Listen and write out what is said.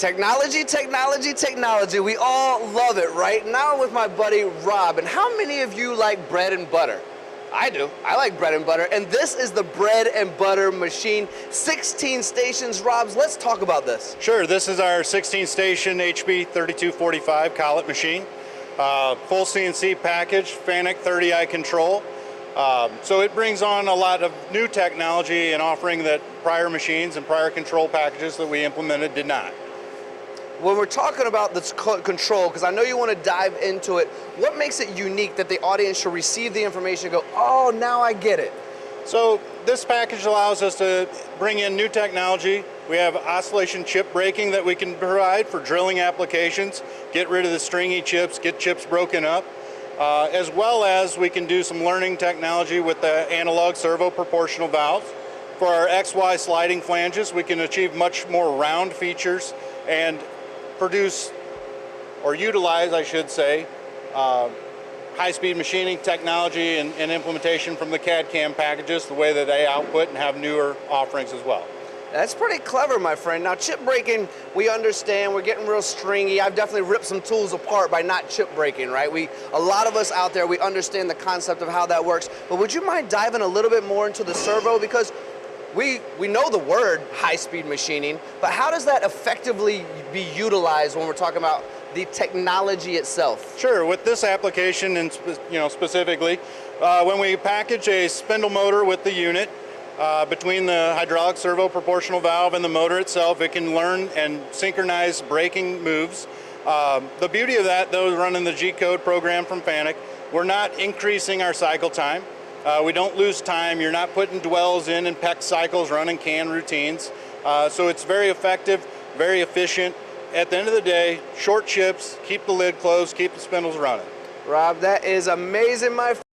Technology, technology, technology. We all love it, right? Now with my buddy Rob. And how many of you like bread and butter? I do. I like bread and butter. And this is the bread and butter machine. 16 stations. Robs, let's talk about this. Sure. This is our 16 station HB 3245 collet machine. Full CNC package, FANUC 30i control. So it brings on a lot of new technology and offering that prior machines and prior control packages that we implemented did not. When we're talking about this control, because I know you want to dive into it, what makes it unique that the audience should receive the information and go, oh, now I get it? So this package allows us to bring in new technology. We have oscillation chip breaking that we can provide for drilling applications, get rid of the stringy chips, get chips broken up, as well as we can do some learning technology with the analog servo proportional valves. For our XY sliding flanges, we can achieve much more round features and produce, or utilize, I should say, high-speed machining technology and implementation from the CAD/CAM packages, the way that they output and have newer offerings as well. That's pretty clever, my friend. Now, chip breaking, we understand, we're getting real stringy. I've definitely ripped some tools apart by not chip breaking, right? A lot of us out there, we understand the concept of how that works. But would you mind diving a little bit more into the servo? Because we know the word high-speed machining, but how does that effectively be utilized when we're talking about the technology itself? Sure, with this application and specifically, when we package a spindle motor with the unit, between the hydraulic servo proportional valve and the motor itself, it can learn and synchronize braking moves. The beauty of that, though, running the G-code program from FANUC, we're not increasing our cycle time. We don't lose time. You're not putting dwells in and PEC cycles, running CAN routines. So it's very effective, very efficient. At the end of the day, short chips, keep the lid closed, keep the spindles running. Rob, that is amazing, my friend.